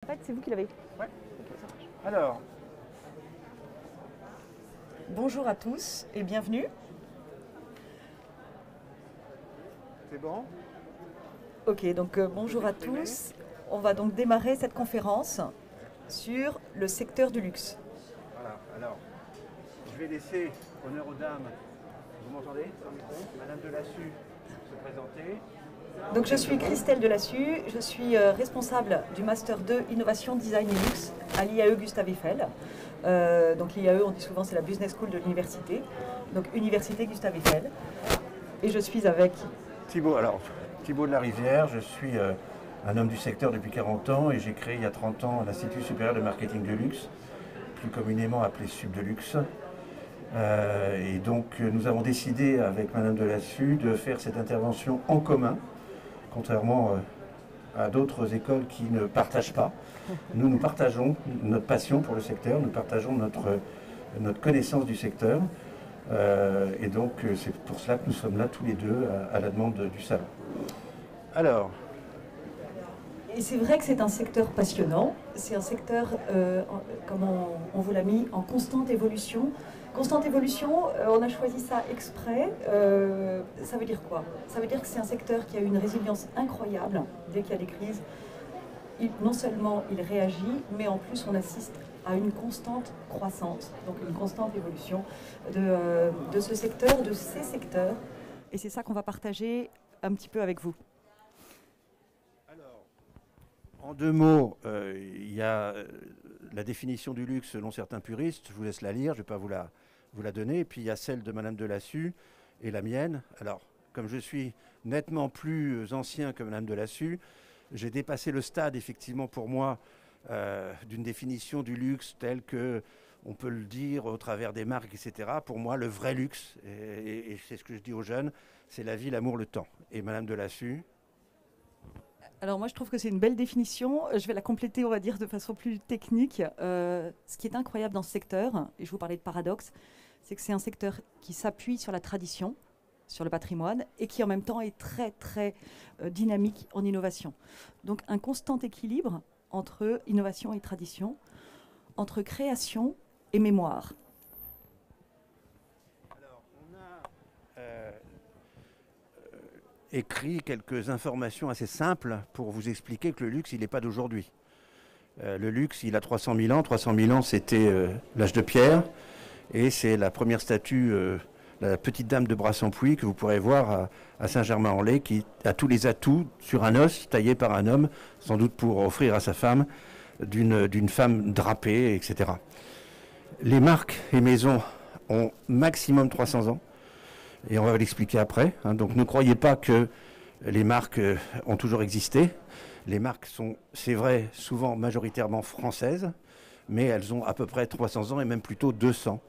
En fait, c'est vous qui l'avez. Ouais. Ok, ça marche. Alors, Bonjour à tous et bienvenue. c'est bon? Ok, donc bonjour à exprimer. tous. On va donc démarrer cette conférence sur le secteur du luxe. Voilà, alors, je vais laisser honneur aux dames. Vous m'entendez sans micro? Madame Delassus se présenter. Donc je suis Christelle Delassus, je suis responsable du Master 2 Innovation Design et Luxe à l'IAE Gustave Eiffel. Donc l'IAE, on dit souvent c'est la Business School de l'université, donc Université Gustave Eiffel. Et je suis avec... Thibaut de la Rivière, je suis un homme du secteur depuis 40 ans et j'ai créé il y a 30 ans l'Institut supérieur de marketing de luxe, plus communément appelé Subdelux. Et donc nous avons décidé avec Madame Delassus de faire cette intervention en commun, contrairement à d'autres écoles qui ne partagent pas. Nous partageons notre passion pour le secteur, nous partageons notre connaissance du secteur. Et donc c'est pour cela que nous sommes là tous les deux à la demande du salon. Alors, Et c'est vrai que c'est un secteur passionnant, c'est un secteur, comme on vous l'a mis, en constante évolution. Constante évolution, on a choisi ça exprès. Ça veut dire quoi? Ça veut dire que c'est un secteur qui a une résilience incroyable dès qu'il y a des crises. Non seulement il réagit, mais en plus on assiste à une constante croissance, donc une constante évolution de ce secteur, de ces secteurs. Et c'est ça qu'on va partager un petit peu avec vous. en deux mots, il y a la définition du luxe selon certains puristes. Je vous laisse la lire, je ne vais pas vous la donner. Et puis il y a celle de Madame Delassus et la mienne. Alors, comme je suis nettement plus ancien que Madame Delassus, j'ai dépassé le stade, effectivement, pour moi, d'une définition du luxe telle que on peut le dire au travers des marques, etc. Pour moi, le vrai luxe, et c'est ce que je dis aux jeunes, c'est la vie, l'amour, le temps. Et Madame Delassus... Alors moi je trouve que c'est une belle définition, je vais la compléter on va dire de façon plus technique. Ce qui est incroyable dans ce secteur, et je vous parlais de paradoxe, c'est que c'est un secteur qui s'appuie sur la tradition, sur le patrimoine, et qui en même temps est très très dynamique en innovation. Donc un constant équilibre entre innovation et tradition, entre création et mémoire. Alors, on a écrit quelques informations assez simples pour vous expliquer que le luxe, il n'est pas d'aujourd'hui. Le luxe, il a 300 000 ans. 300 000 ans, c'était l'âge de pierre. Et c'est la première statue, la petite dame de Brassempouy, que vous pourrez voir à Saint-Germain-en-Laye, qui a tous les atouts sur un os taillé par un homme, sans doute pour offrir à sa femme d'une femme drapée, etc. Les marques et maisons ont maximum 300 ans. Et on va l'expliquer après. Donc ne croyez pas que les marques ont toujours existé. Les marques sont, c'est vrai, souvent majoritairement françaises, mais elles ont à peu près 300 ans et même plutôt 200.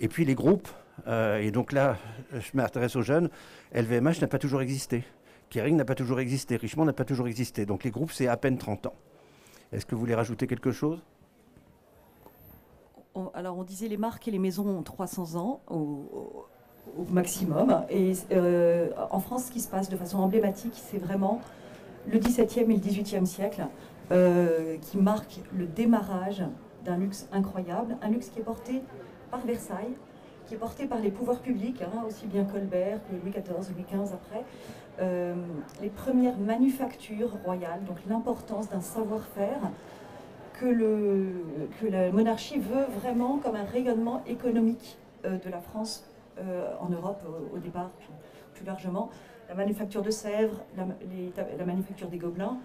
Et puis les groupes, et donc là, je m'intéresse aux jeunes, LVMH n'a pas toujours existé. Kering n'a pas toujours existé. Richemont n'a pas toujours existé. Donc les groupes, c'est à peine 30 ans. Est-ce que vous voulez rajouter quelque chose ? Alors on disait les marques et les maisons ont 300 ans au maximum. Et en France, ce qui se passe de façon emblématique, c'est vraiment le XVIIe et le XVIIIe siècle qui marquent le démarrage d'un luxe incroyable, un luxe qui est porté par Versailles, qui est porté par les pouvoirs publics, aussi bien Colbert que Louis XIV, Louis XV après. Les premières manufactures royales, donc l'importance d'un savoir-faire que la monarchie veut vraiment comme un rayonnement économique de la France en Europe au départ, puis plus largement. La manufacture de Sèvres, la manufacture des Gobelins.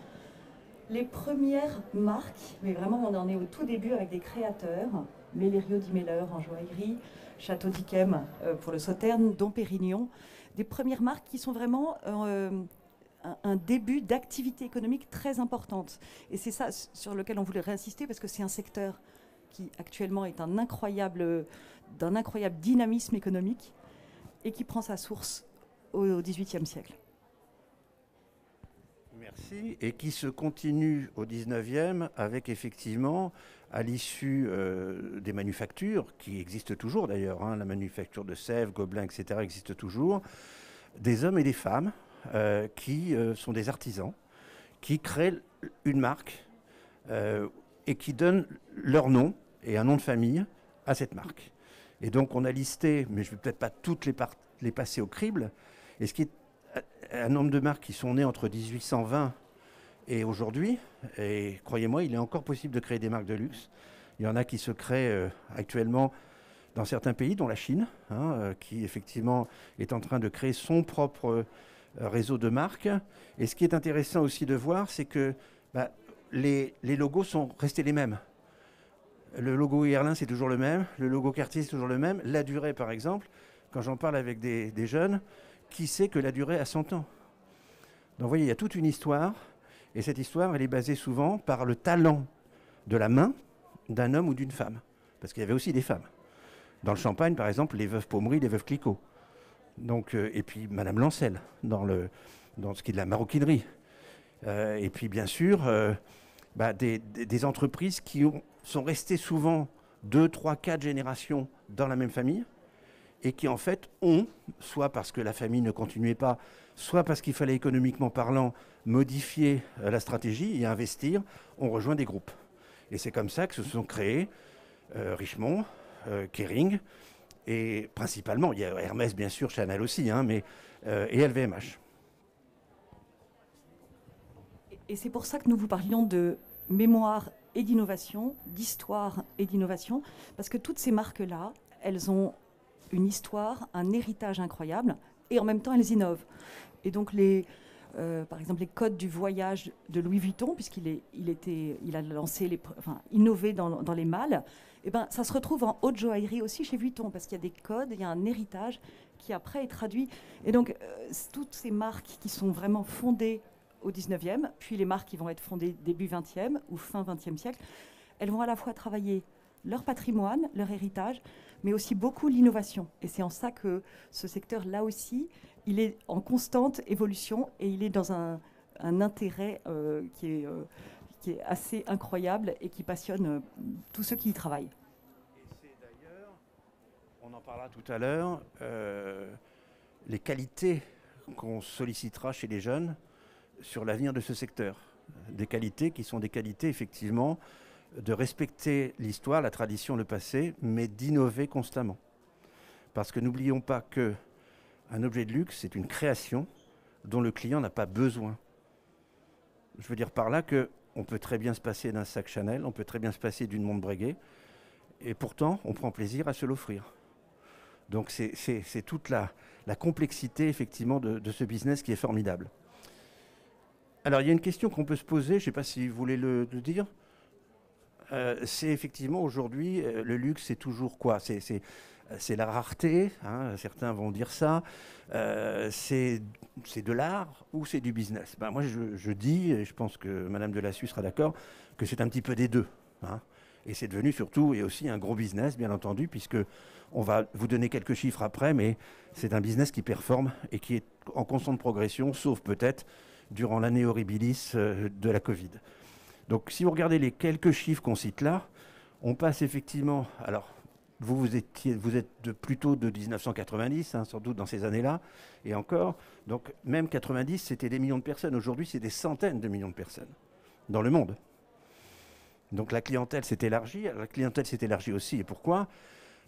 Les premières marques, mais vraiment on en est au tout début avec des créateurs, Mellerio di Meller en joaillerie, Château d'Yquem pour le Sauterne, Dom Pérignon, des premières marques qui sont vraiment un début d'activité économique très importante. Et c'est ça sur lequel on voulait réinsister parce que c'est un secteur qui actuellement est d'un incroyable dynamisme économique et qui prend sa source au XVIIIe siècle. Merci. Et qui se continue au 19e avec effectivement, à l'issue des manufactures, qui existent toujours d'ailleurs, la manufacture de Sèvres, Gobelins, etc. existe toujours, des hommes et des femmes qui sont des artisans, qui créent une marque et qui donnent leur nom et un nom de famille à cette marque. Et donc on a listé, mais je ne vais peut-être pas toutes les passer au crible, et ce qui est un nombre de marques qui sont nées entre 1820 et aujourd'hui, et croyez-moi, il est encore possible de créer des marques de luxe. Il y en a qui se créent actuellement dans certains pays, dont la Chine, qui effectivement est en train de créer son propre réseau de marques. Et ce qui est intéressant aussi de voir, c'est que les logos sont restés les mêmes. Le logo Guerlain, c'est toujours le même. Le logo Cartier, c'est toujours le même. La durée, par exemple, quand j'en parle avec des jeunes, qui sait que la durée a 100 ans? Donc vous voyez, il y a toute une histoire. Et cette histoire, elle est basée souvent par le talent de la main d'un homme ou d'une femme. Parce qu'il y avait aussi des femmes. Dans le Champagne, par exemple, les veuves Pommery, les veuves Clicquot. Donc, et puis Madame Lancel, dans ce qui est de la maroquinerie. Et puis, bien sûr, des entreprises qui sont restées souvent 2, 3, 4 générations dans la même famille et qui, en fait, ont, soit parce que la famille ne continuait pas, soit parce qu'il fallait, économiquement parlant, modifier la stratégie et investir, ont rejoint des groupes. Et c'est comme ça que se sont créés Richemont, Kering, et principalement, il y a Hermès bien sûr, Chanel aussi, et LVMH. Et c'est pour ça que nous vous parlions de mémoire et d'innovation, d'histoire et d'innovation, parce que toutes ces marques-là, elles ont une histoire, un héritage incroyable, et en même temps elles innovent. Et donc par exemple les codes du voyage de Louis Vuitton, puisqu'il a lancé innové dans les malles, et ça se retrouve en haute joaillerie aussi chez Vuitton, parce qu'il y a des codes, il y a un héritage qui après est traduit. Et donc toutes ces marques qui sont vraiment fondées au 19e, puis les marques qui vont être fondées début 20e ou fin 20e siècle, elles vont à la fois travailler leur patrimoine, leur héritage, mais aussi beaucoup l'innovation. Et c'est en ça que ce secteur, là aussi, il est en constante évolution et il est dans un intérêt qui est assez incroyable et qui passionne tous ceux qui y travaillent. Et c'est d'ailleurs, on en parlera tout à l'heure, les qualités qu'on sollicitera chez les jeunes sur l'avenir de ce secteur. Des qualités qui sont des qualités, effectivement, de respecter l'histoire, la tradition, le passé, mais d'innover constamment. Parce que n'oublions pas qu'un objet de luxe, c'est une création dont le client n'a pas besoin. Je veux dire par là qu'on peut très bien se passer d'un sac Chanel, on peut très bien se passer d'une montre Breguet, et pourtant, on prend plaisir à se l'offrir. Donc c'est toute la complexité, effectivement, de ce business qui est formidable. Alors, il y a une question qu'on peut se poser, je ne sais pas si vous voulez le dire. C'est effectivement aujourd'hui, le luxe, c'est toujours quoi? C'est la rareté, certains vont dire ça. C'est de l'art ou c'est du business? Moi, je dis, et je pense que Madame Delassus sera d'accord, que c'est un petit peu des deux. Et c'est devenu surtout et aussi un gros business, bien entendu, puisque on va vous donner quelques chiffres après, mais c'est un business qui performe et qui est en constante progression, sauf peut-être durant l'année horribilis de la Covid. Donc si vous regardez les quelques chiffres qu'on cite là, on passe effectivement... Alors, vous êtes plutôt de 1990, sans doute dans ces années-là, et encore. Donc même 90, c'était des millions de personnes. Aujourd'hui, c'est des centaines de millions de personnes dans le monde. Donc la clientèle s'est élargie. La clientèle s'est élargie aussi. Et pourquoi?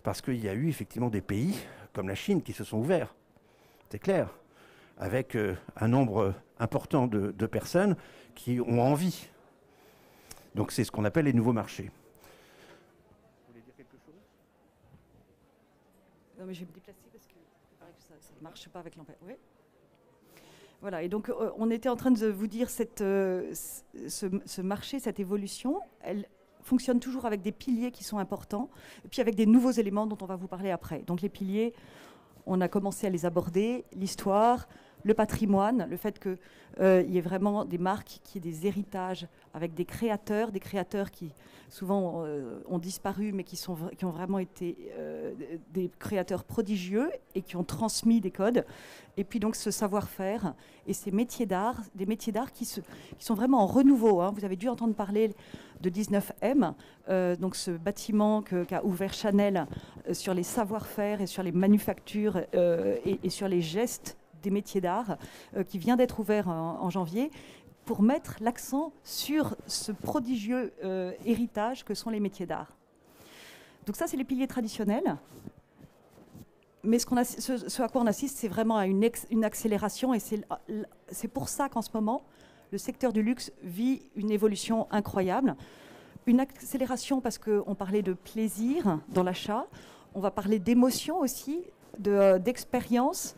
Parce qu'il y a eu effectivement des pays comme la Chine qui se sont ouverts. C'est clair. Avec un nombre important de personnes qui ont envie. Donc c'est ce qu'on appelle les nouveaux marchés. Vous voulez dire quelque chose? Non, mais je vais me déplacer parce que ça ne marche pas avec l'ampère. Oui. Voilà, et donc on était en train de vous dire ce marché, cette évolution, elle fonctionne toujours avec des piliers qui sont importants, et puis avec des nouveaux éléments dont on va vous parler après. Donc les piliers, on a commencé à les aborder, l'histoire, le patrimoine, le fait qu'il y ait vraiment des marques qui aient des héritages avec des créateurs qui souvent ont disparu, mais qui ont vraiment été des créateurs prodigieux et qui ont transmis des codes. Et puis donc ce savoir-faire et ces métiers d'art, des métiers d'art qui sont vraiment en renouveau. Vous avez dû entendre parler de 19M, donc ce bâtiment qu'a ouvert Chanel sur les savoir-faire et sur les manufactures et sur les gestes des métiers d'art, qui vient d'être ouvert en janvier, pour mettre l'accent sur ce prodigieux héritage que sont les métiers d'art. Donc ça, c'est les piliers traditionnels. Mais ce à quoi on assiste, c'est vraiment à une accélération, et c'est pour ça qu'en ce moment, le secteur du luxe vit une évolution incroyable. Une accélération parce qu'on parlait de plaisir dans l'achat, on va parler d'émotion aussi, d'expérience.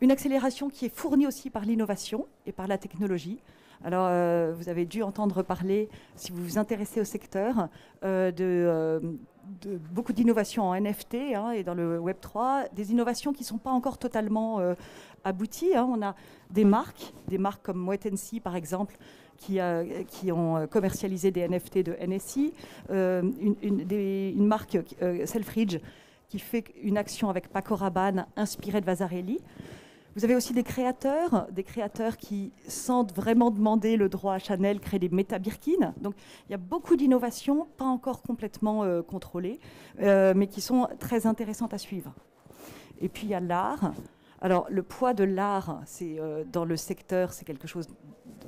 Une accélération qui est fournie aussi par l'innovation et par la technologie. Alors, vous avez dû entendre parler, si vous vous intéressez au secteur, de beaucoup d'innovations en NFT et dans le Web3, des innovations qui ne sont pas encore totalement abouties. On a des marques comme Moët & Cie, par exemple, qui ont commercialisé des NFT de NSI, une marque, Selfridge, qui fait une action avec Paco Rabanne inspirée de Vasarely. Vous avez aussi des créateurs qui, sans vraiment demander le droit à Chanel, créent des méta-Birkin. Donc il y a beaucoup d'innovations, pas encore complètement contrôlées, mais qui sont très intéressantes à suivre. Et puis il y a l'art. Alors le poids de l'art, dans le secteur, c'est quelque chose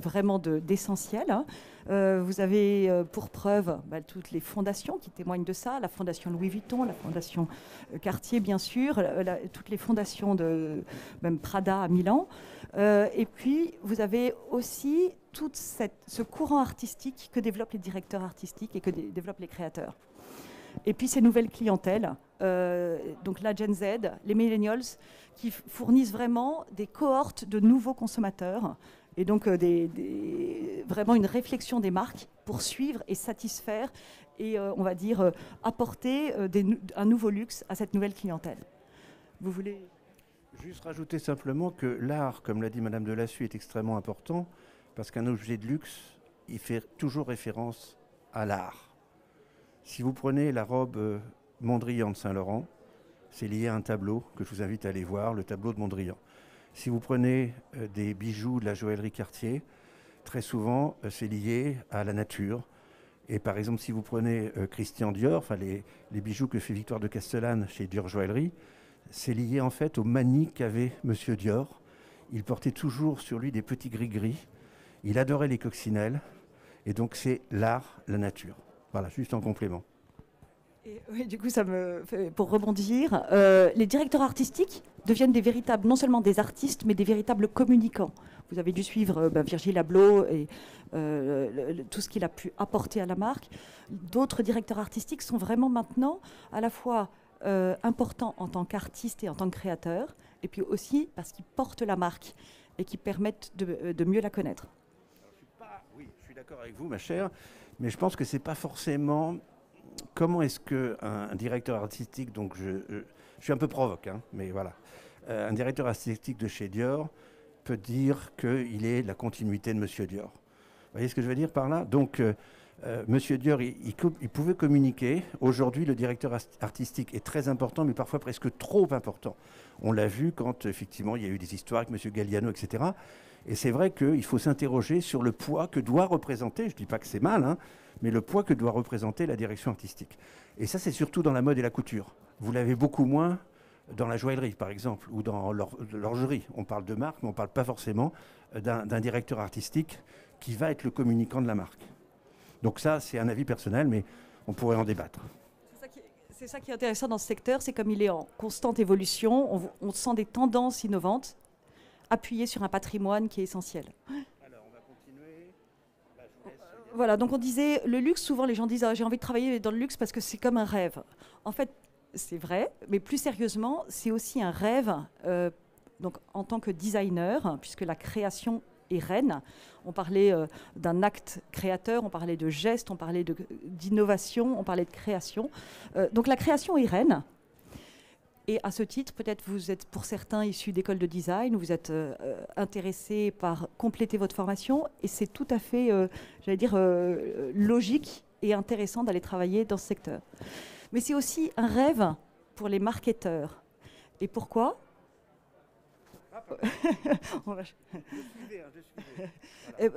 vraiment d'essentiel. Vous avez pour preuve toutes les fondations qui témoignent de ça, la fondation Louis Vuitton, la fondation Cartier bien sûr, toutes les fondations de même Prada à Milan. Et puis vous avez aussi tout ce courant artistique que développent les directeurs artistiques et que développent les créateurs. Et puis ces nouvelles clientèles, donc la Gen Z, les millennials, qui fournissent vraiment des cohortes de nouveaux consommateurs, et donc vraiment une réflexion des marques pour suivre et satisfaire et on va dire apporter un nouveau luxe à cette nouvelle clientèle. Vous voulez juste rajouter simplement que l'art, comme l'a dit Madame Delassus, est extrêmement important parce qu'un objet de luxe, il fait toujours référence à l'art. Si vous prenez la robe Mondrian de Saint-Laurent, c'est lié à un tableau que je vous invite à aller voir, le tableau de Mondrian. Si vous prenez des bijoux de la joaillerie Cartier, très souvent c'est lié à la nature. Et par exemple, si vous prenez Christian Dior, enfin les bijoux que fait Victoire de Castellane chez Dior Joaillerie, c'est lié en fait au manie qu'avait Monsieur Dior. Il portait toujours sur lui des petits gris-gris. Il adorait les coccinelles. Et donc c'est l'art, la nature. Voilà, juste en complément. Et, oui, du coup, ça me fait, pour rebondir, les directeurs artistiques deviennent non seulement des artistes, mais des véritables communicants. Vous avez dû suivre Virgil Abloh et tout ce qu'il a pu apporter à la marque. D'autres directeurs artistiques sont vraiment maintenant à la fois importants en tant qu'artistes et en tant que créateurs, et puis aussi parce qu'ils portent la marque et qui permettent de mieux la connaître. Oui, je suis d'accord avec vous, ma chère, mais je pense que c'est pas forcément... Comment est-ce qu'un directeur artistique, donc je suis un peu provoque, mais voilà, un directeur artistique de chez Dior peut dire qu'il est la continuité de Monsieur Dior. Vous voyez ce que je veux dire par là? Donc, Monsieur Dior, il pouvait communiquer. Aujourd'hui, le directeur artistique est très important, mais parfois presque trop important. On l'a vu quand, effectivement, il y a eu des histoires avec Monsieur Galliano, etc. Et c'est vrai qu'il faut s'interroger sur le poids que doit représenter, je ne dis pas que c'est mal, mais le poids que doit représenter la direction artistique. Et ça, c'est surtout dans la mode et la couture. Vous l'avez beaucoup moins dans la joaillerie, par exemple, ou dans l'orgerie. On parle de marque, mais on ne parle pas forcément d'un directeur artistique qui va être le communicant de la marque. Donc ça, c'est un avis personnel, mais on pourrait en débattre. C'est ça qui est intéressant dans ce secteur, c'est comme il est en constante évolution, on sent des tendances innovantes appuyées sur un patrimoine qui est essentiel. Alors, on va continuer. Voilà, donc on disait, le luxe, souvent les gens disent j'ai envie de travailler dans le luxe parce que c'est comme un rêve. En fait, c'est vrai, mais plus sérieusement, c'est aussi un rêve donc, en tant que designer, puisque la création est reine. On parlait d'un acte créateur, on parlait de geste, on parlait d'innovation, on parlait de création. Donc la création est reine. Et à ce titre, peut-être vous êtes pour certains issus d'écoles de design, vous êtes intéressés par compléter votre formation, et c'est tout à fait, j'allais dire, logique et intéressant d'aller travailler dans ce secteur. Mais c'est aussi un rêve pour les marketeurs. Et pourquoi ?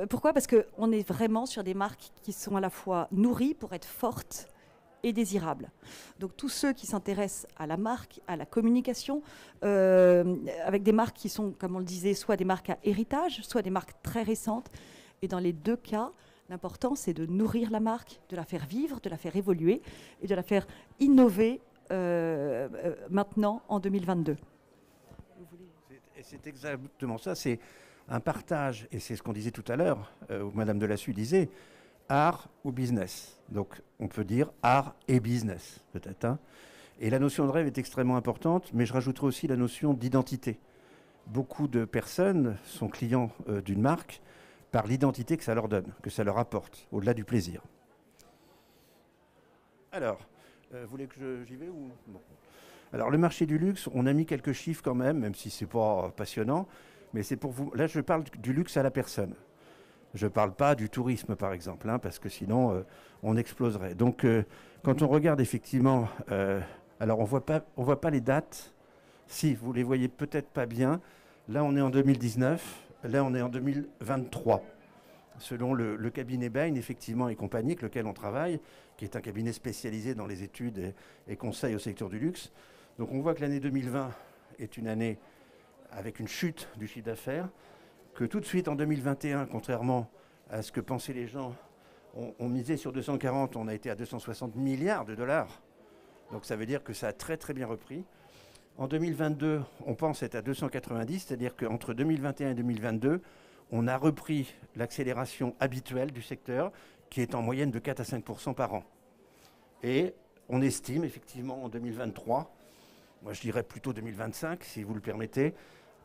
Pourquoi ? Parce qu'on est vraiment sur des marques qui sont à la fois nourries pour être fortes et désirables. Donc tous ceux qui s'intéressent à la marque, à la communication, avec des marques qui sont, comme on le disait, soit des marques à héritage, soit des marques très récentes, Et dans les deux cas, l'important, c'est de nourrir la marque, de la faire vivre, de la faire évoluer et de la faire innover maintenant en 2022. C'est exactement ça, c'est un partage, et c'est ce qu'on disait tout à l'heure, où Madame Delassue disait, art ou business. Donc on peut dire art et business, peut-être. Hein. Et la notion de rêve est extrêmement importante, mais je rajouterai aussi la notion d'identité. Beaucoup de personnes sont clients d'une marque par l'identité que ça leur donne, que ça leur apporte, au-delà du plaisir. Alors, vous voulez que j'y vais ou bon. Alors, le marché du luxe, on a mis quelques chiffres quand même si ce n'est pas passionnant, mais c'est pour vous. Là, je parle du luxe à la personne. Je ne parle pas du tourisme, par exemple, hein, parce que sinon, on exploserait. Donc, quand on regarde effectivement, alors on voit pas les dates. Si, vous les voyez peut-être pas bien. Là, on est en 2019. Là, on est en 2023. Selon le cabinet Bain, effectivement, et compagnie, avec lequel on travaille, qui est un cabinet spécialisé dans les études et conseils au secteur du luxe. Donc, on voit que l'année 2020 est une année avec une chute du chiffre d'affaires, que tout de suite en 2021, contrairement à ce que pensaient les gens, on misait sur 240, on a été à 260 milliards de dollars. Donc ça veut dire que ça a très très bien repris. En 2022, on pense être à 290, c'est-à-dire qu'entre 2021 et 2022, on a repris l'accélération habituelle du secteur, qui est en moyenne de 4 à 5% par an. Et on estime effectivement en 2023, moi je dirais plutôt 2025, si vous le permettez,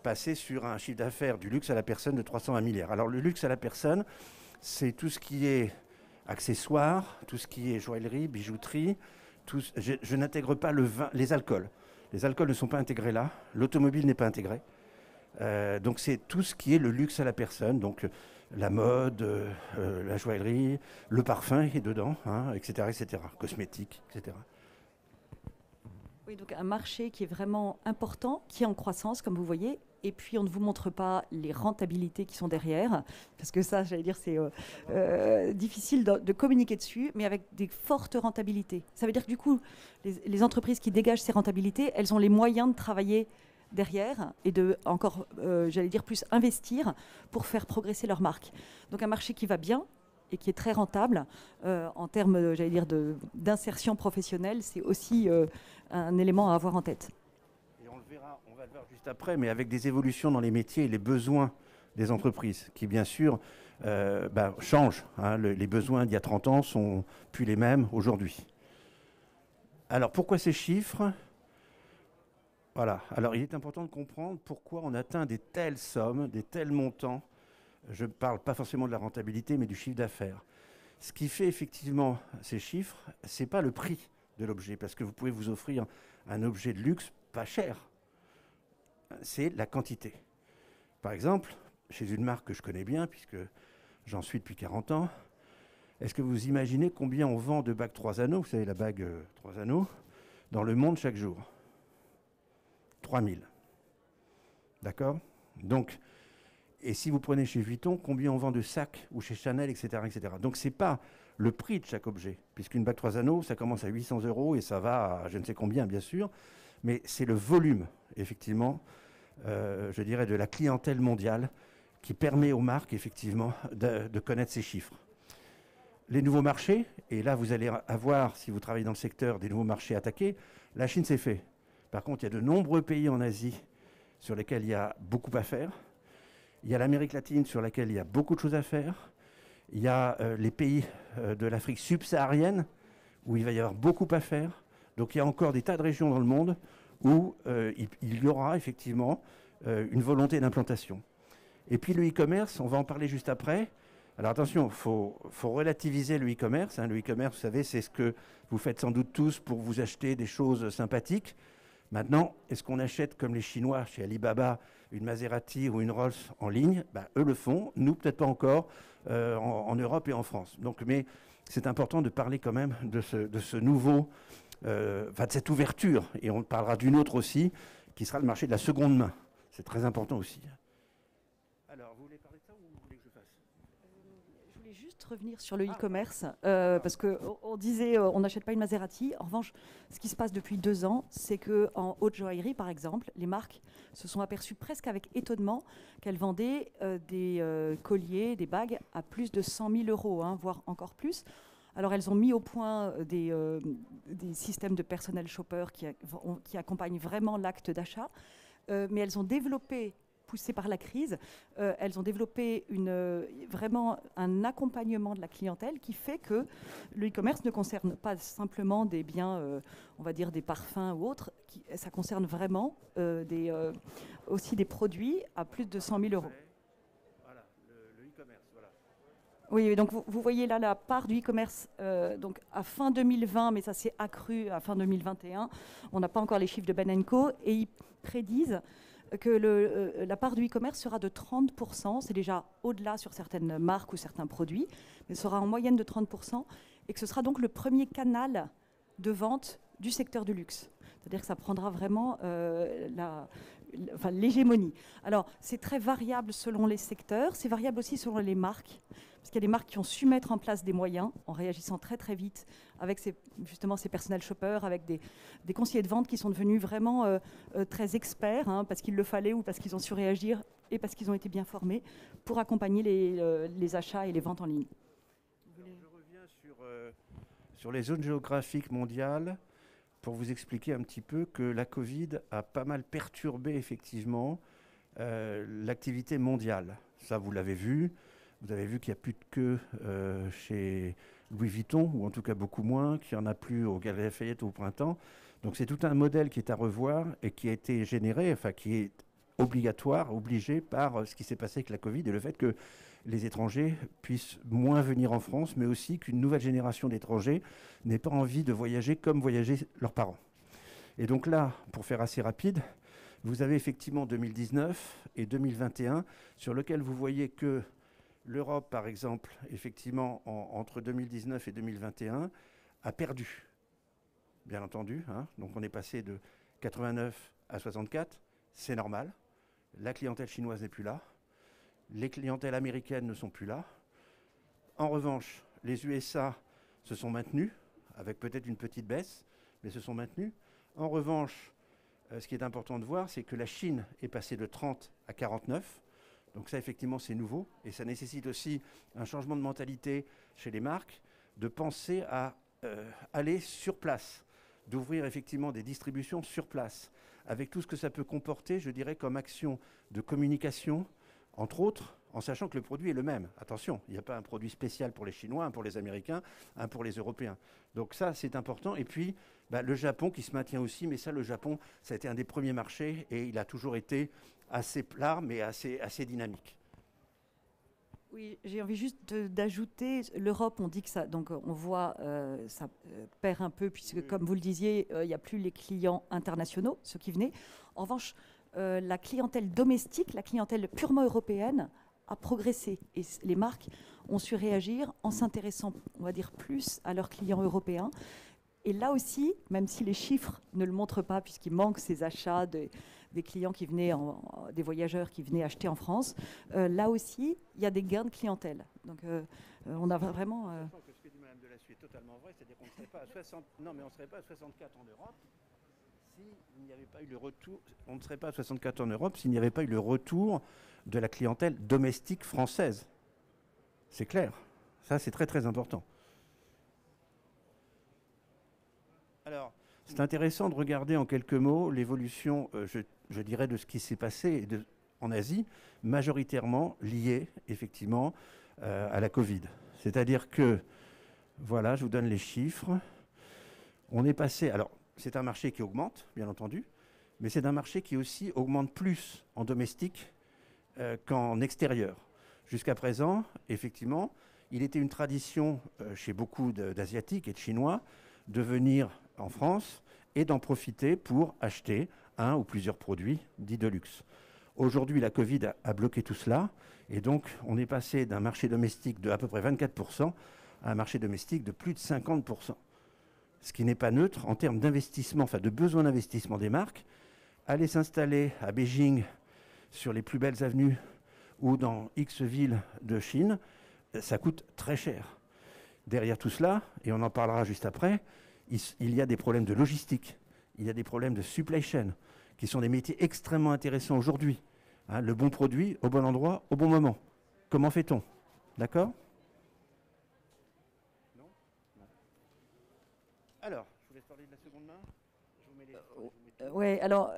passer sur un chiffre d'affaires du luxe à la personne de 320 milliards. Alors le luxe à la personne, c'est tout ce qui est accessoires, tout ce qui est joaillerie, bijouterie. Je n'intègre pas les alcools. Les alcools ne sont pas intégrés là. L'automobile n'est pas intégré. Donc c'est tout ce qui est le luxe à la personne. Donc la mode, la joaillerie, le parfum est dedans, hein, etc., etc. Cosmétiques, etc. Oui, donc un marché qui est vraiment important, qui est en croissance, comme vous voyez. Et puis, on ne vous montre pas les rentabilités qui sont derrière, parce que ça, j'allais dire, c'est difficile de communiquer dessus, mais avec des fortes rentabilités. Ça veut dire que du coup, les entreprises qui dégagent ces rentabilités, elles ont les moyens de travailler derrière et de encore, j'allais dire, plus investir pour faire progresser leur marque. Donc, un marché qui va bien et qui est très rentable en termes, j'allais dire, d'insertion professionnelle, c'est aussi un élément à avoir en tête. On va le voir juste après, mais avec des évolutions dans les métiers et les besoins des entreprises qui, bien sûr, changent. Hein. Les besoins d'il y a 30 ans sont plus les mêmes aujourd'hui. Alors, pourquoi ces chiffres ? Voilà. Alors, il est important de comprendre pourquoi on atteint des telles sommes, des tels montants. Je ne parle pas forcément de la rentabilité, mais du chiffre d'affaires. Ce qui fait effectivement ces chiffres, ce n'est pas le prix de l'objet, parce que vous pouvez vous offrir un objet de luxe pas cher. C'est la quantité. Par exemple, chez une marque que je connais bien, puisque j'en suis depuis 40 ans, est-ce que vous imaginez combien on vend de bagues 3 anneaux, vous savez la bague 3 anneaux, dans le monde chaque jour ? 3000. D'accord ? Donc, et si vous prenez chez Vuitton, combien on vend de sacs, ou chez Chanel, etc. etc. Donc ce n'est pas le prix de chaque objet, puisqu'une bague 3 anneaux, ça commence à 800 € et ça va à je ne sais combien, bien sûr, mais c'est le volume, effectivement, je dirais, de la clientèle mondiale qui permet aux marques, effectivement, de connaître ces chiffres. Les nouveaux marchés, et là, vous allez avoir, si vous travaillez dans le secteur, des nouveaux marchés attaqués. La Chine, c'est fait. Par contre, il y a de nombreux pays en Asie sur lesquels il y a beaucoup à faire. Il y a l'Amérique latine sur laquelle il y a beaucoup de choses à faire. Il y a les pays de l'Afrique subsaharienne où il va y avoir beaucoup à faire. Donc il y a encore des tas de régions dans le monde où il y aura effectivement une volonté d'implantation. Et puis le e-commerce, on va en parler juste après. Alors attention, il faut relativiser le e-commerce. Hein. Le e-commerce, vous savez, c'est ce que vous faites sans doute tous pour vous acheter des choses sympathiques. Maintenant, est-ce qu'on achète comme les Chinois chez Alibaba une Maserati ou une Rolls en ligne ? Eux le font, nous peut-être pas encore en Europe et en France. Donc, mais c'est important de parler quand même de ce nouveau, de cette ouverture. Et on parlera d'une autre aussi, qui sera le marché de la seconde main. C'est très important aussi. Alors, vous voulez parler de ça ou vous voulez que je fasse ? Je voulais juste juste revenir sur le e-commerce, parce qu'on disait on n'achète pas une Maserati. En revanche, ce qui se passe depuis 2 ans, c'est qu'en haute joaillerie, par exemple, les marques se sont aperçues presque avec étonnement qu'elles vendaient des colliers, des bagues à plus de 100 000 euros, hein, voire encore plus. Alors, elles ont mis au point des systèmes de personnel shopper qui accompagnent vraiment l'acte d'achat, mais elles ont développé, poussées par la crise, elles ont développé vraiment un accompagnement de la clientèle qui fait que le e-commerce ne concerne pas simplement des biens, on va dire des parfums ou autres, ça concerne vraiment aussi des produits à plus de 100 000 euros. Voilà, le e-commerce, voilà. Oui, donc vous voyez là la part du e-commerce donc à fin 2020, mais ça s'est accru à fin 2021. On n'a pas encore les chiffres de Ben & Co et ils prédisent que la part du e-commerce sera de 30%. C'est déjà au-delà sur certaines marques ou certains produits, mais sera en moyenne de 30%, et que ce sera donc le premier canal de vente du secteur du luxe. C'est-à-dire que ça prendra vraiment l'hégémonie. Alors, c'est très variable selon les secteurs, c'est variable aussi selon les marques, parce qu'il y a des marques qui ont su mettre en place des moyens en réagissant très très vite avec justement ces personnel shoppers, avec des conseillers de vente qui sont devenus vraiment très experts, hein, parce qu'il le fallait ou parce qu'ils ont su réagir et parce qu'ils ont été bien formés pour accompagner les achats et les ventes en ligne. Alors, je reviens sur les zones géographiques mondiales pour vous expliquer un petit peu que la Covid a pas mal perturbé effectivement l'activité mondiale. Ça, vous l'avez vu. Vous avez vu qu'il n'y a plus de queue chez Louis Vuitton, ou en tout cas beaucoup moins, qu'il n'y en a plus au Galeries Lafayette au printemps. Donc c'est tout un modèle qui est à revoir et qui a été généré, enfin qui est obligé par ce qui s'est passé avec la Covid et le fait que les étrangers puissent moins venir en France, mais aussi qu'une nouvelle génération d'étrangers n'ait pas envie de voyager comme voyageaient leurs parents. Et donc là, pour faire assez rapide, vous avez effectivement 2019 et 2021 sur lequel vous voyez que l'Europe, par exemple, effectivement, entre 2019 et 2021, a perdu, bien entendu. Hein. Donc on est passé de 89 à 64, c'est normal. La clientèle chinoise n'est plus là. Les clientèles américaines ne sont plus là. En revanche, les USA se sont maintenus, avec peut-être une petite baisse, mais se sont maintenus. En revanche, ce qui est important de voir, c'est que la Chine est passée de 30 à 49. Donc ça, effectivement, c'est nouveau. Et ça nécessite aussi un changement de mentalité chez les marques, de penser à aller sur place, d'ouvrir effectivement des distributions sur place, avec tout ce que ça peut comporter, je dirais, comme action de communication, entre autres, en sachant que le produit est le même. Attention, il n'y a pas un produit spécial pour les Chinois, un pour les Américains, un pour les Européens. Donc ça, c'est important. Et puis, le Japon qui se maintient aussi, mais ça, le Japon, ça a été un des premiers marchés et il a toujours été assez plat, mais assez dynamique. Oui, j'ai envie juste d'ajouter, l'Europe, on dit que ça, donc on voit, ça perd un peu, puisque comme vous le disiez, il n'y a plus les clients internationaux, ceux qui venaient. En revanche, la clientèle domestique, la clientèle purement européenne, a progressé. Et les marques ont su réagir en s'intéressant, on va dire, plus à leurs clients européens. Et là aussi, même si les chiffres ne le montrent pas, puisqu'il manque ces achats des clients qui venaient, des voyageurs qui venaient acheter en France, là aussi, il y a des gains de clientèle. Donc, on a vraiment... Ce que dit Mme Delassus est totalement vrai, c'est-à-dire qu'on ne serait pas à 60... Non, mais on ne serait pas à 64 en Europe s'il n'y avait pas eu le retour... On ne serait pas à 64 en Europe s'il n'y avait pas eu le retour de la clientèle domestique française. C'est clair. Ça, c'est très, très important. Alors, c'est intéressant de regarder en quelques mots l'évolution, je dirais, de ce qui s'est passé en Asie, majoritairement lié, effectivement, à la Covid. C'est-à-dire que, voilà, je vous donne les chiffres. On est passé... Alors, c'est un marché qui augmente, bien entendu, mais c'est un marché qui aussi augmente plus en domestique qu'en extérieur. Jusqu'à présent, effectivement, il était une tradition chez beaucoup d'Asiatiques et de Chinois de venir en France et d'en profiter pour acheter un ou plusieurs produits dits de luxe. Aujourd'hui, la Covid a bloqué tout cela et donc on est passé d'un marché domestique de à peu près 24% à un marché domestique de plus de 50%. Ce qui n'est pas neutre en termes d'investissement, enfin de besoin d'investissement des marques. Aller s'installer à Beijing sur les plus belles avenues ou dans X villes de Chine, ça coûte très cher. Derrière tout cela, et on en parlera juste après, il y a des problèmes de logistique, il y a des problèmes de supply chain, qui sont des métiers extrêmement intéressants aujourd'hui. Hein, le bon produit, au bon endroit, au bon moment. Comment fait-on? D'accord? Non? Non. Alors, je vous laisse parler de la seconde main. Oui, alors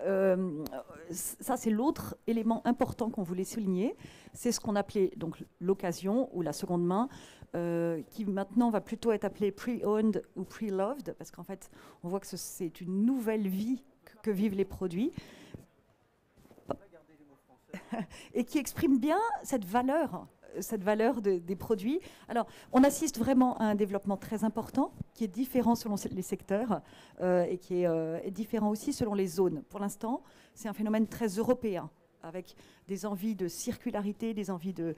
ça c'est l'autre élément important qu'on voulait souligner, c'est ce qu'on appelait donc l'occasion ou la seconde main, qui maintenant va plutôt être appelée pre-owned ou pre-loved, parce qu'en fait on voit que c'est une nouvelle vie que vivent les produits, et qui exprime bien cette valeur des produits. Alors, on assiste vraiment à un développement très important qui est différent selon les secteurs et qui est différent aussi selon les zones. Pour l'instant, c'est un phénomène très européen avec des envies de circularité, des envies de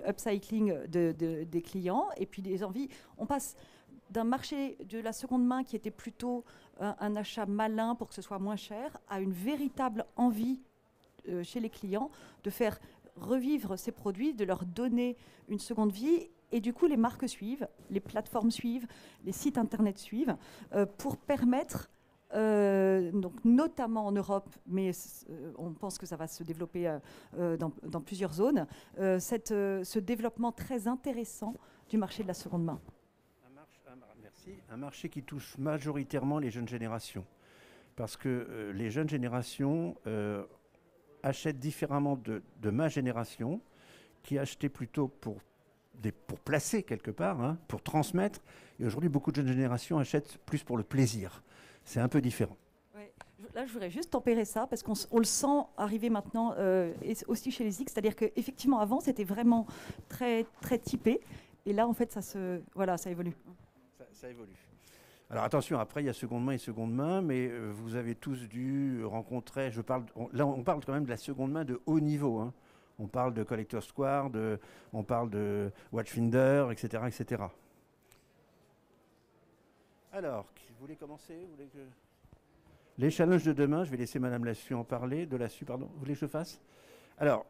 upcycling des clients et puis des envies... On passe d'un marché de la seconde main qui était plutôt un achat malin pour que ce soit moins cher à une véritable envie chez les clients de faire revivre ces produits, de leur donner une seconde vie. Et du coup, les marques suivent, les plateformes suivent, les sites internet suivent, pour permettre, donc notamment en Europe, mais on pense que ça va se développer dans plusieurs zones, ce développement très intéressant du marché de la seconde main. Merci. Un marché qui touche majoritairement les jeunes générations. Parce que les jeunes générations achètent différemment de ma génération, qui achetait plutôt pour placer quelque part, hein, pour transmettre. Et aujourd'hui, beaucoup de jeunes générations achètent plus pour le plaisir. C'est un peu différent. Ouais. Là, je voudrais juste tempérer ça, parce qu'on le sent arriver maintenant aussi chez les X. C'est-à-dire qu'effectivement, avant, c'était vraiment très, très typé. Et là, en fait, ça évolue. Ça évolue. Alors attention, après il y a seconde main et seconde main, mais vous avez tous dû rencontrer, là on parle quand même de la seconde main de haut niveau. Hein. On parle de Collector Square, on parle de Watchfinder, etc., etc. Alors, vous voulez commencer? Les challenges de demain, je vais laisser Madame Lassus en parler, pardon. Vous voulez que je fasse? Alors,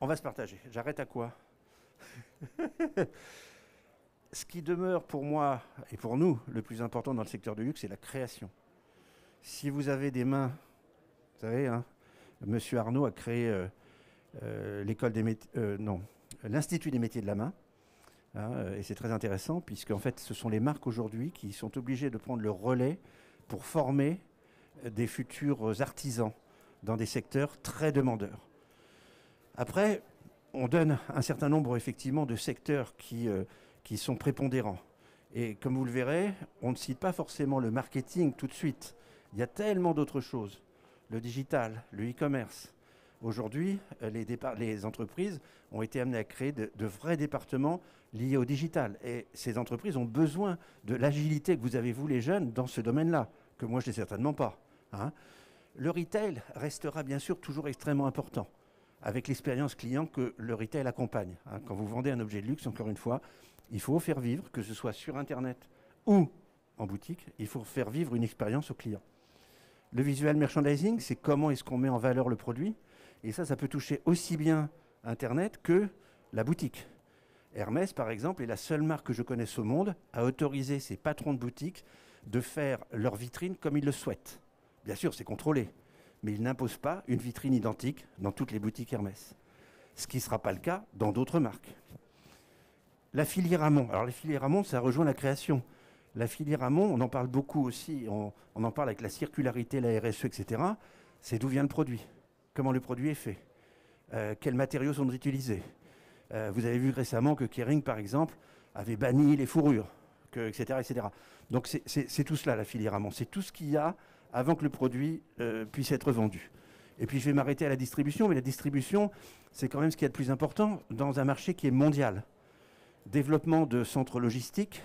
on va se partager. J'arrête à quoi? Ce qui demeure pour moi et pour nous le plus important dans le secteur du luxe, c'est la création. Si vous avez des mains, vous savez, hein, Monsieur Arnaud a créé l'Institut des métiers de la main, hein, et c'est très intéressant puisqu'en fait ce sont les marques aujourd'hui qui sont obligées de prendre le relais pour former des futurs artisans dans des secteurs très demandeurs. Après, on donne un certain nombre effectivement de secteurs qui sont prépondérants. Et comme vous le verrez, on ne cite pas forcément le marketing tout de suite. Il y a tellement d'autres choses. Le digital, le e-commerce. Aujourd'hui, les entreprises ont été amenées à créer de vrais départements liés au digital. Et ces entreprises ont besoin de l'agilité que vous avez, vous les jeunes, dans ce domaine-là, que moi je n'ai certainement pas. Hein. Le retail restera bien sûr toujours extrêmement important, avec l'expérience client que le retail accompagne. Hein. Quand vous vendez un objet de luxe, encore une fois, il faut faire vivre, que ce soit sur Internet ou en boutique, il faut faire vivre une expérience au client. Le visual merchandising, c'est comment est-ce qu'on met en valeur le produit. Et ça peut toucher aussi bien Internet que la boutique. Hermès, par exemple, est la seule marque que je connaisse au monde à autoriser ses patrons de boutique de faire leur vitrine comme ils le souhaitent. Bien sûr, c'est contrôlé, mais ils n'imposent pas une vitrine identique dans toutes les boutiques Hermès. Ce qui ne sera pas le cas dans d'autres marques. La filière amont. Alors, la filière amont, ça rejoint la création. La filière amont, on en parle beaucoup aussi, on en parle avec la circularité, la RSE, etc. C'est d'où vient le produit, comment le produit est fait, quels matériaux sont utilisés. Vous avez vu récemment que Kering, par exemple, avait banni les fourrures, etc., etc. Donc c'est tout cela, la filière amont. C'est tout ce qu'il y a avant que le produit puisse être vendu. Et puis je vais m'arrêter à la distribution, mais la distribution, c'est quand même ce qu'il y a de plus important dans un marché qui est mondial. Développement de centres logistiques,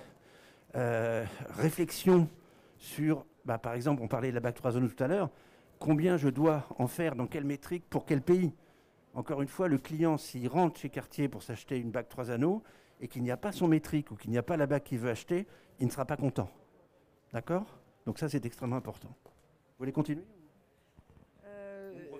réflexion sur, par exemple, on parlait de la bague 3 anneaux tout à l'heure, combien je dois en faire, dans quelle métrique, pour quel pays. Encore une fois, le client, s'il rentre chez Cartier pour s'acheter une bague 3 anneaux et qu'il n'y a pas son métrique ou qu'il n'y a pas la bague qu'il veut acheter, il ne sera pas content. D'accord? Donc ça, c'est extrêmement important. Vous voulez continuer?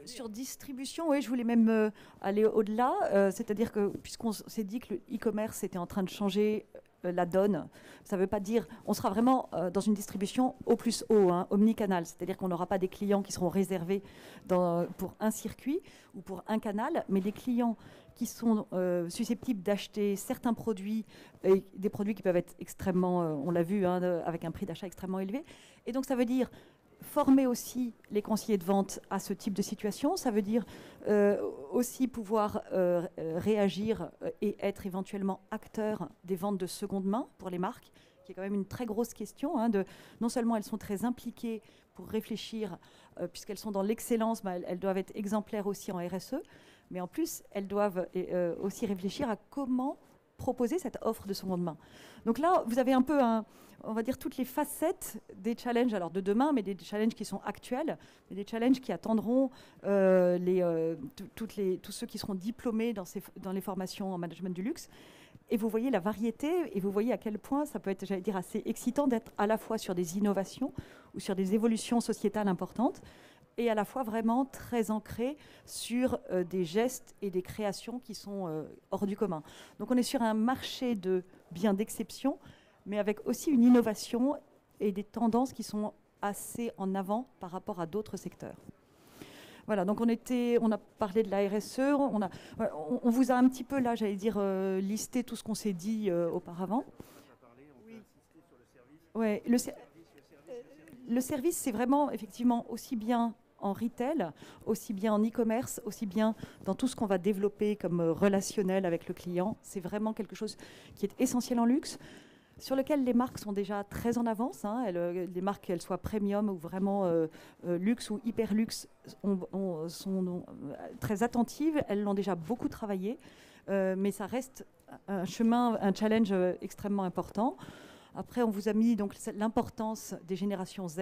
Sur distribution, oui, je voulais même aller au-delà. C'est-à-dire que, puisqu'on s'est dit que le e-commerce était en train de changer la donne, ça ne veut pas dire... On sera vraiment dans une distribution au plus haut, hein, omnicanal. C'est-à-dire qu'on n'aura pas des clients qui seront réservés pour un circuit ou pour un canal, mais des clients qui sont susceptibles d'acheter certains produits, et des produits qui peuvent être extrêmement, on l'a vu, hein, avec un prix d'achat extrêmement élevé. Et donc ça veut dire former aussi les conseillers de vente à ce type de situation. Ça veut dire aussi pouvoir réagir et être éventuellement acteur des ventes de seconde main pour les marques, qui est quand même une très grosse question. Hein, non seulement elles sont très impliquées pour réfléchir, puisqu'elles sont dans l'excellence, elles doivent être exemplaires aussi en RSE, mais en plus, elles doivent aussi réfléchir à comment proposer cette offre de seconde main. Donc là, vous avez un peu, on va dire, toutes les facettes des challenges, alors de demain, mais des challenges qui sont actuels, mais des challenges qui attendront tous ceux qui seront diplômés dans les formations en management du luxe. Et vous voyez la variété, et vous voyez à quel point ça peut être, j'allais dire, assez excitant d'être à la fois sur des innovations ou sur des évolutions sociétales importantes, et à la fois vraiment très ancré sur des gestes et des créations qui sont hors du commun. Donc on est sur un marché de biens d'exception, mais avec aussi une innovation et des tendances qui sont assez en avant par rapport à d'autres secteurs. Voilà, donc on a parlé de la RSE, on vous a un petit peu là, j'allais dire, listé tout ce qu'on s'est dit auparavant. Oui, le service, c'est vraiment effectivement aussi bien en retail, aussi bien en e-commerce, aussi bien dans tout ce qu'on va développer comme relationnel avec le client. C'est vraiment quelque chose qui est essentiel en luxe, sur lequel les marques sont déjà très en avance. Hein. Les marques, qu'elles soient premium ou vraiment luxe ou hyper luxe, sont très attentives. Elles l'ont déjà beaucoup travaillé, mais ça reste un challenge extrêmement important. Après, on vous a mis donc l'importance des générations Z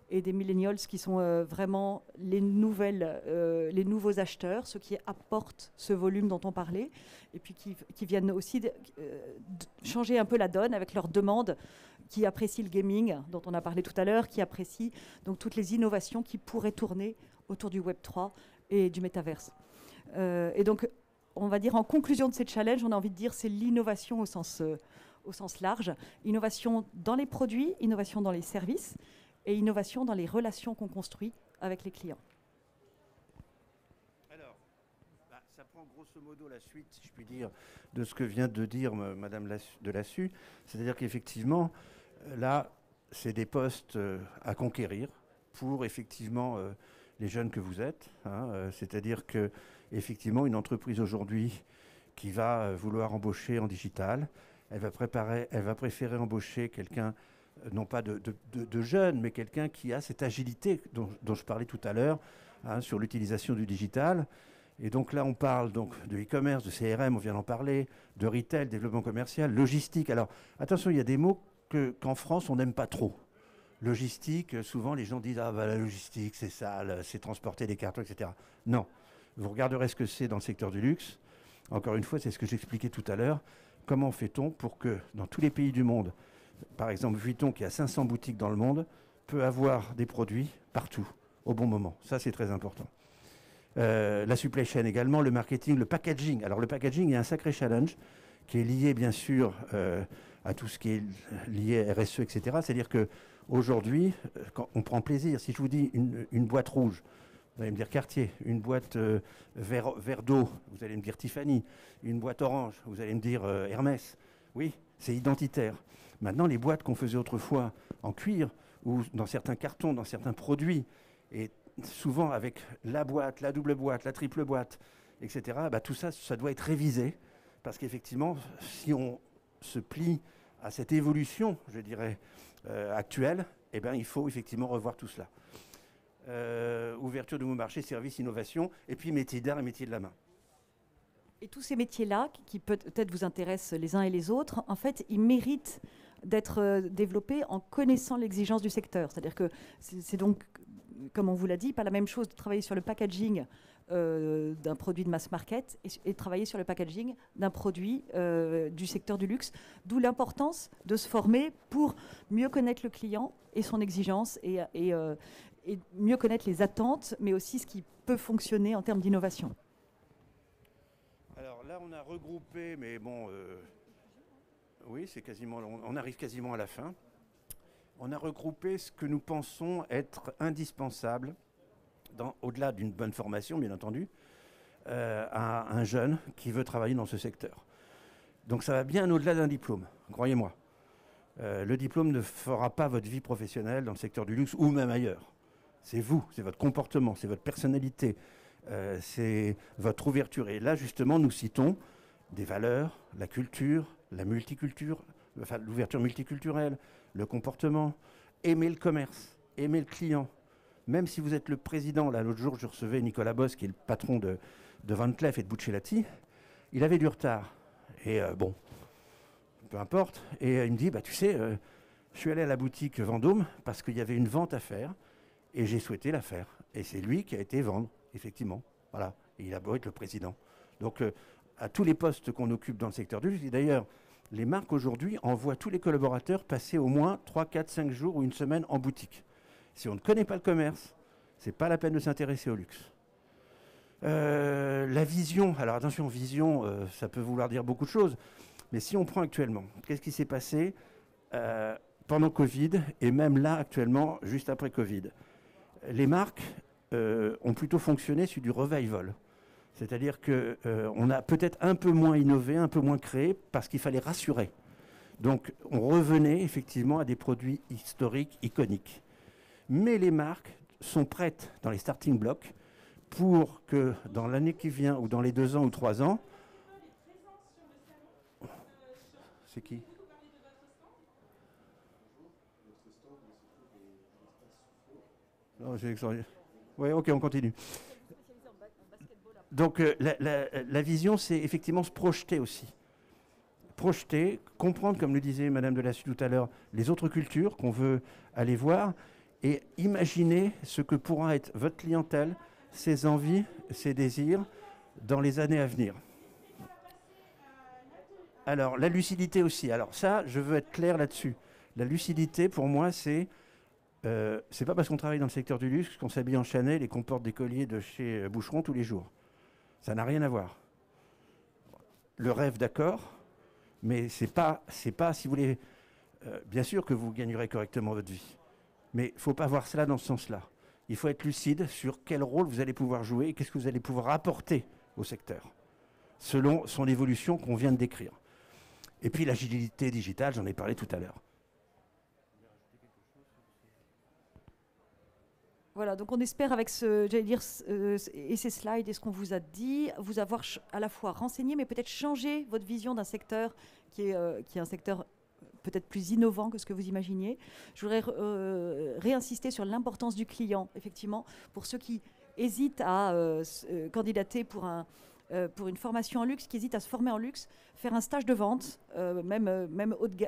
et des millennials qui sont vraiment les nouveaux acheteurs, ceux qui apportent ce volume dont on parlait, et puis qui viennent aussi changer un peu la donne avec leurs demandes, qui apprécient le gaming dont on a parlé tout à l'heure, qui apprécient donc toutes les innovations qui pourraient tourner autour du Web 3 et du métaverse. Et donc, on va dire en conclusion de ces challenges, on a envie de dire c'est l'innovation au sens large, innovation dans les produits, innovation dans les services, et innovation dans les relations qu'on construit avec les clients. Alors, ça prend grosso modo la suite, si je puis dire, de ce que vient de dire Madame Delassus. C'est-à-dire qu'effectivement, là, c'est des postes à conquérir pour effectivement les jeunes que vous êtes. Hein, c'est-à-dire que effectivement, une entreprise aujourd'hui qui va vouloir embaucher en digital, elle va préférer embaucher quelqu'un non pas de jeunes, mais quelqu'un qui a cette agilité dont je parlais tout à l'heure, hein, sur l'utilisation du digital. Et donc là, on parle donc de e-commerce, de CRM, on vient d'en parler, de retail, développement commercial, logistique. Alors, attention, il y a des mots qu'en France, on n'aime pas trop. Logistique, souvent, les gens disent « Ah, bah, la logistique, c'est sale, c'est transporter des cartons, etc. » Non. Vous regarderez ce que c'est dans le secteur du luxe. Encore une fois, c'est ce que j'expliquais tout à l'heure. Comment fait-on pour que, dans tous les pays du monde, par exemple, Vuitton, qui a 500 boutiques dans le monde, peut avoir des produits partout, au bon moment. Ça, c'est très important. La supply chain également, le marketing, le packaging. Alors, le packaging, il y a un sacré challenge qui est lié, bien sûr, à tout ce qui est lié à RSE, etc. C'est-à-dire qu'aujourd'hui, quand on prend plaisir, si je vous dis une boîte rouge, vous allez me dire Cartier, une boîte vert d'eau, vous allez me dire Tiffany, une boîte orange, vous allez me dire Hermès. Oui, c'est identitaire. Maintenant, les boîtes qu'on faisait autrefois en cuir ou dans certains cartons, dans certains produits, et souvent avec la boîte, la double boîte, la triple boîte, etc., bah, tout ça, ça doit être révisé parce qu'effectivement, si on se plie à cette évolution, je dirais, actuelle, eh ben, il faut effectivement revoir tout cela. Ouverture de nouveaux marchés, services, innovation, et puis métiers d'art et métiers de la main. Et tous ces métiers-là, qui peut-être vous intéressent les uns et les autres, en fait, ils méritent d'être développés en connaissant l'exigence du secteur. C'est-à-dire que c'est donc, comme on vous l'a dit, pas la même chose de travailler sur le packaging d'un produit de mass market et de travailler sur le packaging d'un produit du secteur du luxe. D'où l'importance de se former pour mieux connaître le client et son exigence et et mieux connaître les attentes, mais aussi ce qui peut fonctionner en termes d'innovation. Alors là, on a regroupé, mais bon, oui, c'est quasiment, on arrive quasiment à la fin. On a regroupé ce que nous pensons être indispensable, au-delà d'une bonne formation, bien entendu, à un jeune qui veut travailler dans ce secteur. Donc ça va bien au-delà d'un diplôme, croyez-moi. Le diplôme ne fera pas votre vie professionnelle dans le secteur du luxe ou même ailleurs. C'est vous, c'est votre comportement, c'est votre personnalité, c'est votre ouverture. Et là, justement, nous citons des valeurs, la culture, la multiculture, enfin, l'ouverture multiculturelle, le comportement, aimer le commerce, aimer le client. Même si vous êtes le président, là, l'autre jour, je recevais Nicolas Boss, qui est le patron de Van Cleef et de Buccellati, il avait du retard. Et bon, peu importe. Et il me dit, bah, tu sais, je suis allé à la boutique Vendôme parce qu'il y avait une vente à faire et j'ai souhaité la faire. Et c'est lui qui a été vendre, effectivement. Voilà. Et il a beau être le président. Donc, à tous les postes qu'on occupe dans le secteur du luxe, et d'ailleurs, les marques aujourd'hui envoient tous les collaborateurs passer au moins 3, 4, 5 jours ou une semaine en boutique. Si on ne connaît pas le commerce, c'est pas la peine de s'intéresser au luxe. La vision, alors attention, vision, ça peut vouloir dire beaucoup de choses, mais si on prend actuellement, qu'est-ce qui s'est passé pendant Covid et même là actuellement, juste après Covid? Les marques ont plutôt fonctionné sur du revival. C'est-à-dire qu'on a peut-être un peu moins innové, un peu moins créé, parce qu'il fallait rassurer. Donc on revenait effectivement à des produits historiques, iconiques. Mais les marques sont prêtes dans les starting blocks pour que dans l'année qui vient, ou dans les 2 ans ou 3 ans... C'est qui? Non, j'ai... Oui, ok, on continue. Donc la vision, c'est effectivement se projeter aussi. Projeter, comprendre, comme le disait Madame Delassus tout à l'heure, les autres cultures qu'on veut aller voir et imaginer ce que pourra être votre clientèle, ses envies, ses désirs dans les années à venir. Alors, la lucidité aussi. Alors ça, je veux être clair là-dessus. La lucidité, pour moi, c'est pas parce qu'on travaille dans le secteur du luxe qu'on s'habille en Chanel et qu'on porte des colliers de chez Boucheron tous les jours. Ça n'a rien à voir. Le rêve, d'accord, mais c'est pas, si vous voulez, bien sûr que vous gagnerez correctement votre vie, mais il ne faut pas voir cela dans ce sens-là. Il faut être lucide sur quel rôle vous allez pouvoir jouer et qu'est-ce que vous allez pouvoir apporter au secteur, selon son évolution qu'on vient de décrire. Et puis l'agilité digitale, j'en ai parlé tout à l'heure. Voilà, donc on espère avec et ces slides et ce qu'on vous a dit, vous avoir à la fois renseigné, mais peut-être changé votre vision d'un secteur qui est un secteur peut-être plus innovant que ce que vous imaginiez. Je voudrais réinsister sur l'importance du client, effectivement, pour ceux qui hésitent à candidater pour une formation en luxe, qui hésitent à se former en luxe, faire un stage de vente, même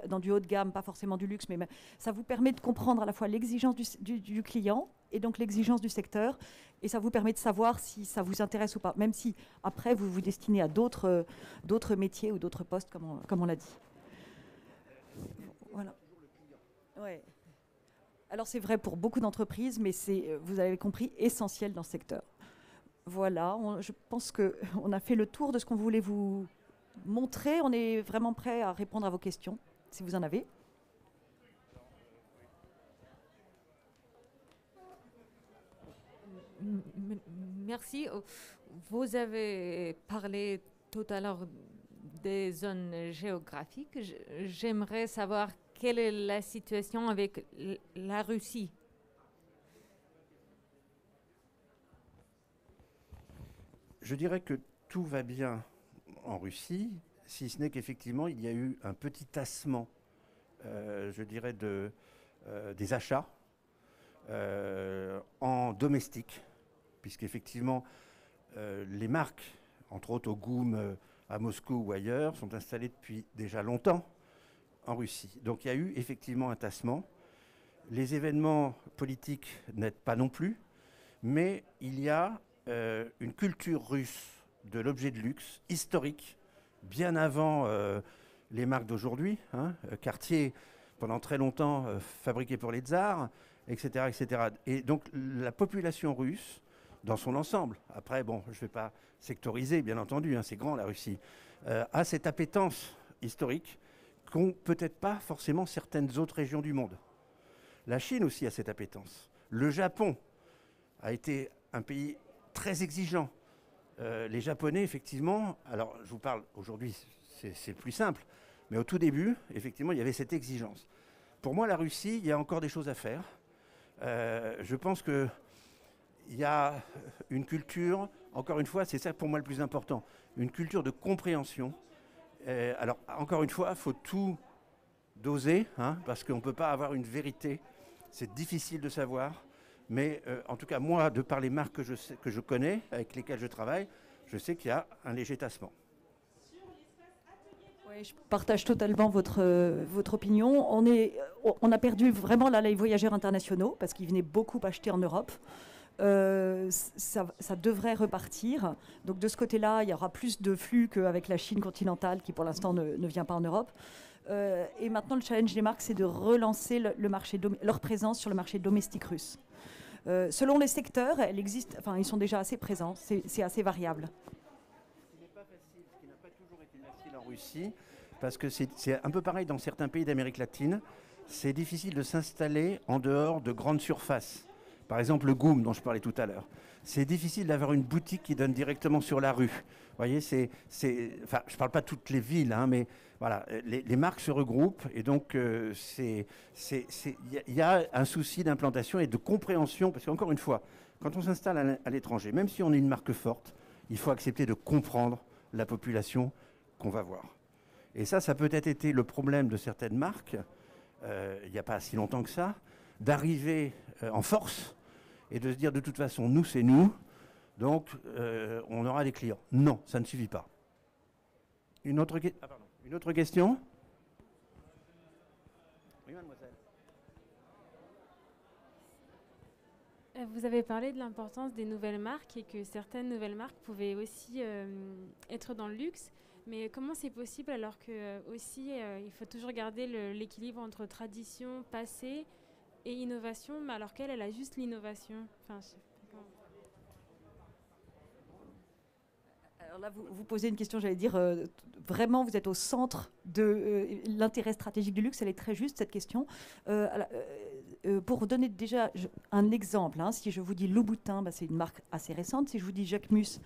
dans du haut de gamme, pas forcément du luxe, mais ça vous permet de comprendre à la fois l'exigence du client et donc l'exigence du secteur, et ça vous permet de savoir si ça vous intéresse ou pas, même si après vous vous destinez à d'autres métiers ou d'autres postes, comme on l'a dit. Voilà. Ouais. Alors c'est vrai pour beaucoup d'entreprises, mais c'est, vous avez compris, essentiel dans ce secteur. Voilà, je pense qu'on a fait le tour de ce qu'on voulait vous montrer. On est vraiment prêt à répondre à vos questions, si vous en avez. Merci. Vous avez parlé tout à l'heure des zones géographiques. J'aimerais savoir quelle est la situation avec la Russie. Je dirais que tout va bien en Russie, si ce n'est qu'effectivement, il y a eu un petit tassement, je dirais, des achats en domestique, puisqu'effectivement, les marques, entre autres au GUM, à Moscou ou ailleurs, sont installées depuis déjà longtemps en Russie. Donc il y a eu effectivement un tassement. Les événements politiques n'aident pas non plus, mais il y a une culture russe de l'objet de luxe historique, bien avant les marques d'aujourd'hui. Cartier, pendant très longtemps fabriqué pour les tsars, etc., etc. Et donc la population russe, dans son ensemble, après, bon, je ne vais pas sectoriser, bien entendu, hein, c'est grand la Russie, a cette appétence historique qu'ont peut-être pas forcément certaines autres régions du monde. La Chine aussi a cette appétence. Le Japon a été un pays très exigeant. Les Japonais, effectivement, alors je vous parle aujourd'hui, c'est plus simple, mais au tout début, effectivement, il y avait cette exigence. Pour moi, la Russie, il y a encore des choses à faire. Je pense qu'il y a une culture, encore une fois, c'est ça pour moi le plus important, une culture de compréhension. Alors, encore une fois, il faut tout doser, hein, parce qu'on ne peut pas avoir une vérité. C'est difficile de savoir. Mais en tout cas, moi, de par les marques que je connais, avec lesquelles je travaille, je sais qu'il y a un léger tassement. Oui, je partage totalement votre opinion. On a perdu vraiment là, les voyageurs internationaux parce qu'ils venaient beaucoup acheter en Europe. Ça devrait repartir. Donc de ce côté-là, il y aura plus de flux qu'avec la Chine continentale qui pour l'instant ne vient pas en Europe. Et maintenant, le challenge des marques, c'est de relancer leur présence sur le marché domestique russe. Selon les secteurs, ils sont déjà assez présents, c'est assez variable. Ce qui n'est pas facile, ce qui n'a pas toujours été facile en Russie, parce que c'est un peu pareil dans certains pays d'Amérique latine, c'est difficile de s'installer en dehors de grandes surfaces. Par exemple, le GUM dont je parlais tout à l'heure. C'est difficile d'avoir une boutique qui donne directement sur la rue. Vous voyez, enfin, je ne parle pas de toutes les villes, hein, mais voilà, les marques se regroupent et donc il y a un souci d'implantation et de compréhension, parce qu'encore une fois, quand on s'installe à l'étranger, même si on est une marque forte, il faut accepter de comprendre la population qu'on va voir. Et ça peut être été le problème de certaines marques, il n'y a pas si longtemps que ça, d'arriver en force et de se dire de toute façon, nous c'est nous, donc on aura des clients. Non, ça ne suffit pas. Une autre question? Oui, mademoiselle. Vous avez parlé de l'importance des nouvelles marques et que certaines nouvelles marques pouvaient aussi être dans le luxe. Mais comment c'est possible alors que aussi il faut toujours garder l'équilibre entre tradition, passé et innovation, mais alors qu'elle a juste l'innovation. Enfin, alors là, vous posez une question, j'allais dire, vraiment, vous êtes au centre de l'intérêt stratégique du luxe. Elle est très juste, cette question. Pour donner déjà un exemple, hein, si je vous dis Louboutin, c'est une marque assez récente. Si je vous dis Jacquemus,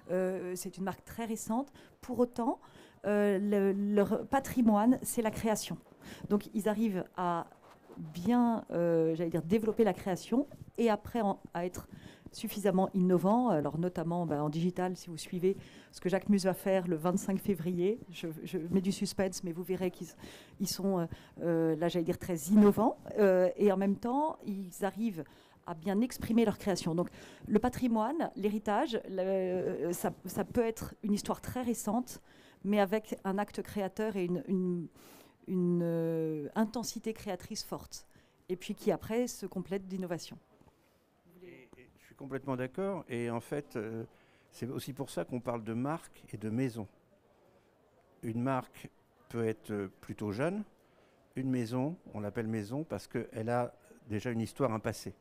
c'est une marque très récente. Pour autant, leur patrimoine, c'est la création. Donc, ils arrivent à bien, développer la création et après à être suffisamment innovants. Alors notamment en digital, si vous suivez ce que Jacquemus va faire le 25 février, je mets du suspense, mais vous verrez qu'ils sont très innovants et en même temps, ils arrivent à bien exprimer leur création. Donc le patrimoine, l'héritage, ça peut être une histoire très récente, mais avec un acte créateur et une intensité créatrice forte, et puis qui après se complète d'innovation. Je suis complètement d'accord, et en fait, c'est aussi pour ça qu'on parle de marque et de maison. Une marque peut être plutôt jeune, une maison, on l'appelle maison parce qu'elle a déjà une histoire, un passé.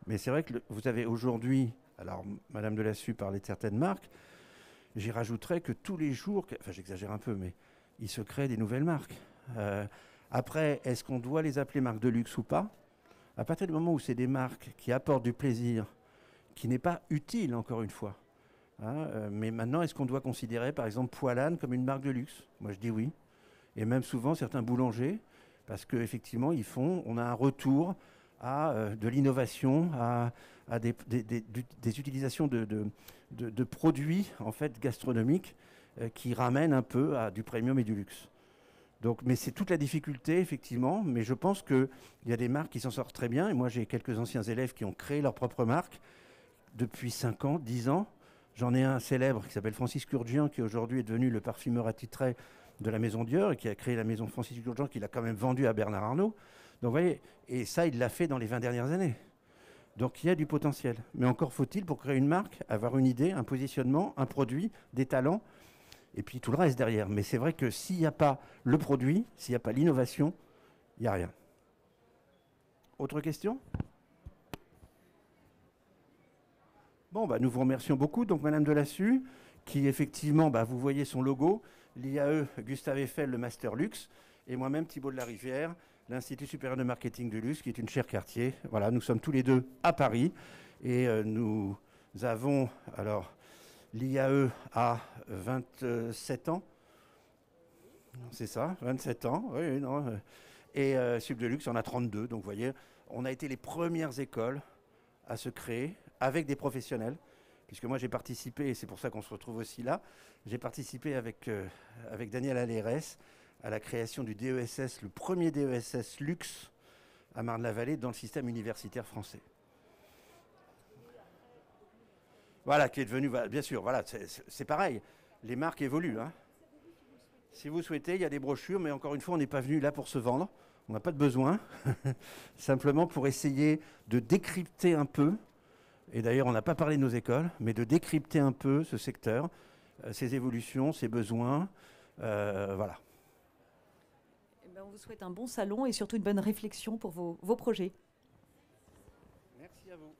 Mais c'est vrai que vous avez aujourd'hui, alors Madame Delassue parlait de certaines marques, j'y rajouterais que tous les jours, enfin j'exagère un peu, mais il se crée des nouvelles marques. Après, est-ce qu'on doit les appeler marques de luxe ou pas? À partir du moment où c'est des marques qui apportent du plaisir, qui n'est pas utile, encore une fois. Mais maintenant, est-ce qu'on doit considérer, par exemple, Poilane comme une marque de luxe? Moi, je dis oui. Et même souvent, certains boulangers, parce qu'effectivement, on a un retour à de l'innovation, à des utilisations de produits, en fait, gastronomiques qui ramènent un peu à du premium et du luxe. Donc, mais c'est toute la difficulté, effectivement. Mais je pense qu'il y a des marques qui s'en sortent très bien. Et moi, j'ai quelques anciens élèves qui ont créé leur propre marque depuis 5 ans, 10 ans. J'en ai un célèbre qui s'appelle Francis Kurkdjian, qui aujourd'hui est devenu le parfumeur attitré de la maison Dior et qui a créé la maison Francis Kurkdjian, qu'il a quand même vendue à Bernard Arnault. Donc, vous voyez, et ça, il l'a fait dans les 20 dernières années. Donc, il y a du potentiel. Mais encore faut-il, pour créer une marque, avoir une idée, un positionnement, un produit, des talents, et puis tout le reste derrière. Mais c'est vrai que s'il n'y a pas le produit, s'il n'y a pas l'innovation, Il n'y a rien. Autre question? Bon, bah, nous vous remercions beaucoup. Donc, Madame Delassus, qui effectivement, bah, vous voyez son logo, l'IAE Gustave Eiffel, le Master Luxe, et moi-même, Thibault de la Rivière, l'Institut supérieur de marketing du luxe, qui est une chaire quartier. Voilà, nous sommes tous les deux à Paris, et nous avons, alors, l'IAE a 27 ans. C'est ça, 27 ans, oui, non. Et Sub de Luxe en a 32. Donc, vous voyez, on a été les premières écoles à se créer avec des professionnels, puisque moi j'ai participé, et c'est pour ça qu'on se retrouve aussi là, j'ai participé avec Daniel Allérès à la création du DESS, le premier DESS Luxe à Marne-la-Vallée dans le système universitaire français. Voilà, qui est devenu, bien sûr, voilà, c'est pareil, les marques évoluent. Hein. Si vous souhaitez, il y a des brochures, mais encore une fois, on n'est pas venu là pour se vendre, on n'a pas de besoin, simplement pour essayer de décrypter un peu. Et d'ailleurs, on n'a pas parlé de nos écoles, mais de décrypter un peu ce secteur, ses évolutions, ses besoins. Voilà. Eh ben, on vous souhaite un bon salon et surtout une bonne réflexion pour vos projets. Merci à vous.